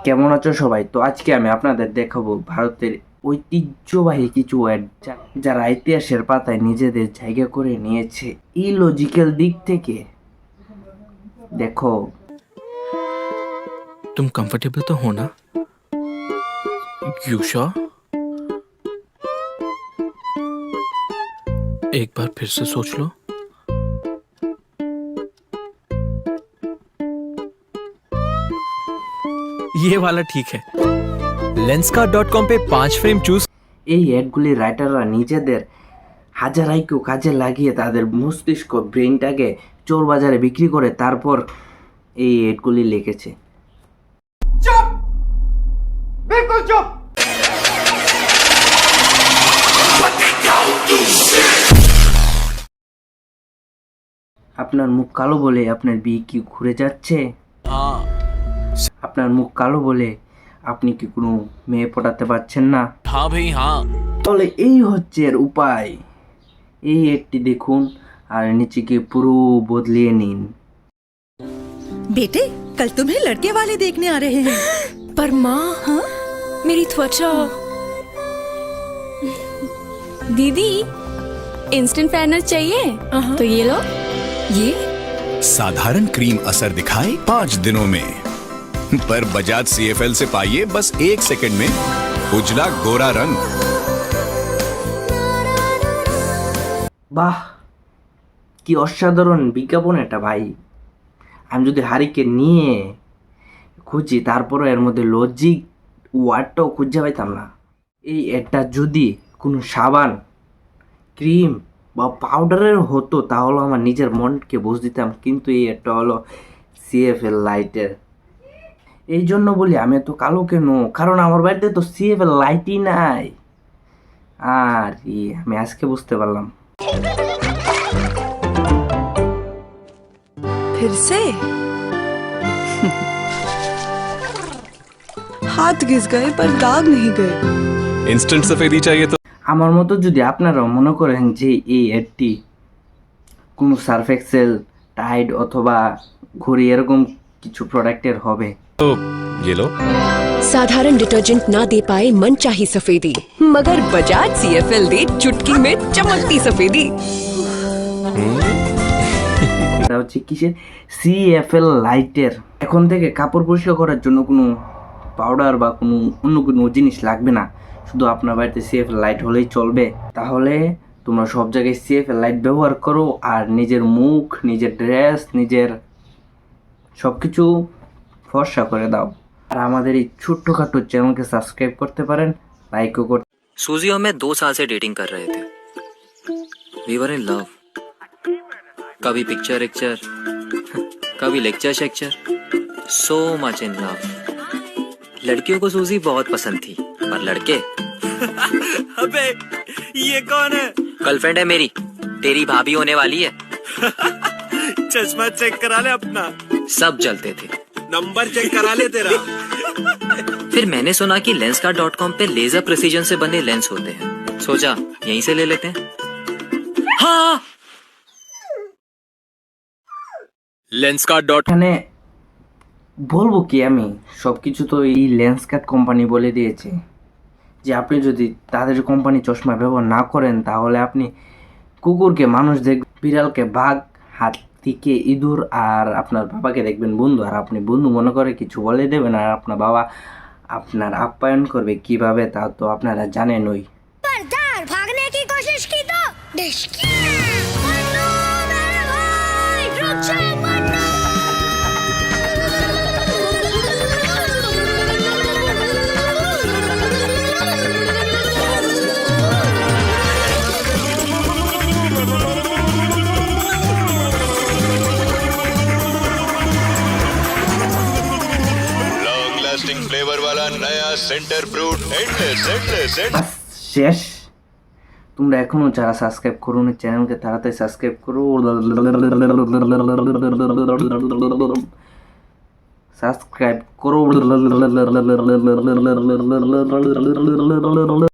কেমন আছো সবাই? তো আজকে আমি আপনাদের দেখাবো ভারতের ঐতিহ্যবাহী কিছু অ্যাড যারা ইতিহাসের পাতায় নিজেদের জায়গা করে নিয়েছে ইলজিক্যাল দিক থেকে। দেখো, तुम कंफर्टेबल तो हो ना? You sure? एक बार फिर से सोच लो। ये वाला ठीक है। Lenskart.com पे 5 फ्रेम चूज। এই অ্যাডগুলি রাইটাররা নিজেদের হাজার আইকিউ কাজে লাগিয়ে তাদের মস্তিষ্ক ব্রেনটাকে চোর বাজারে বিক্রি করে তারপর এই অ্যাডগুলি লিখেছে। चुप बिल्कुल चुप। আপনার মুখ কালো বলে আপনার বিয়ে কি ঘুরে যাচ্ছে? আপনার মুখ কালো বলে আপনি কি কোনো মেয়ে পটাতে পারছেন না? हाँ भाई हाँ। তাহলে এই হচ্ছে এর উপায়। এই একটি দেখুন আর নিচেকে পুরো বদলিয়ে নিন। बेटे, कल तुम्हें लड़के वाले देखने आ रहे हैं। पर माँ, हाँ? मेरी त्वचा। दीदी, इंस्टेंट फेयरनेस चाहिए तो ये लो। ये साधारण क्रीम असर दिखाए 5 दिनों में, पर बजाज CFL से पाइए बस 1 सेकंड में उजला गोरा रंग। বাহ, কি অসাধারণ বিজ্ঞাপন এটা ভাই। আমি যদি হারিকে নিয়ে খুঁজি তারপরে এর মধ্যে লজিক ওয়ার্ডটাও খুঁজে পাইতাম না। এই এটা যদি কোনো সাবান, ক্রিম বা পাউডারের হতো তাহলে আমার নিজের মনকে বুঝ দিতাম, কিন্তু এই এটা হলো CFL লাইটের। এই জন্য বলি আমি এত কালো কেন, কারণ আমার বাড়িতে তো CFL লাইটই নাই। আর আমি আজকে বুঝতে পারলাম। फिर से हाथ घिस गए पर दाग नहीं गए। इंस्टेंट सफेदी चाहिए तो আমার মতো যদি আপনারাও মনে করেন যে এই অ্যাডটি কোনো সার্ফ এক্সেল, টাইড অথবা ঘড়ি এরকম কিছু প্রোডাক্টের হবে, ये लो। साधारण डिटर्जेंट ना दे पाए मनचाही सफेदी, मगर बजाज CFL दे चुटकी में चमकती सफेदी। এটা হচ্ছে কিসের? CFL লাইটের। এখন থেকে কাপড় পরিষ্কার করার জন্য কোনো পাউডার বা কোনো অন্য কোনো জিনিস লাগবে না, শুধু আপনার বাড়িতে CFL লাইট হলেই চলবে। তাহলে তোমরা সব জায়গায় CFL লাইট ব্যবহার করো আর নিজের মুখ, নিজের ড্রেস, নিজের সব কিছু ফর্সা করে দাও। আর আমাদের এই ছোট্টখাটো চ্যানেলকে সাবস্ক্রাইব করতে পারেন, লাইকও করতে। सूजी और मैं 2 साल से डेटिंग कर रहे थे। We were in love. कभी पिक्चर एक्चर, कभी लेक्चर शेक्चर, सो मच इन लव। लड़कियों को सूजी बहुत पसंद थी, पर लड़के अबे ये कौन है? गर्लफ्रेंड है मेरी, तेरी भाभी होने वाली है। चश्मा चेक करा ले अपना, सब जलते थे। नंबर चेक करा ले तेरा। फिर मैंने सुना कि Lenskart.com पे लेजर प्रिसीजन से बने लेंस होते हैं, सोचा यहीं से ले लेते हैं। हाँ, Lenskart.com এখানে বলবো কি, আমি সব কিছু তো এই লেন্সকার্ট কোম্পানি বলে দিয়েছে যে আপনি যদি তাদের কোম্পানি চশমা ব্যবহার না করেন তাহলে আপনি কুকুরকে মানুষ দেখবেন, বিড়ালকে বাঘ, হাতিকে ইঁদুর, আর আপনার বাবাকে দেখবেন বন্ধু। আর আপনি বন্ধু মনে করে কিছু বলে দেবেন আর আপনার বাবা আপনার আপ্যায়ন করবে কিভাবে তা তো আপনারা জানেনই। भागने की कोशिश की तो मन्नू मेरे भाई, रुक जा मन्नू। लॉन्ग लास्टिंग फ्लेवर वाला नया सेंटर फ्रूट एंडलेस। বাস, শেষ। তোমরা এখনো যারা সাবস্ক্রাইব করো না চ্যানেলকে তাড়াতাড়ি সাবস্ক্রাইব করো, সাবস্ক্রাইব করো।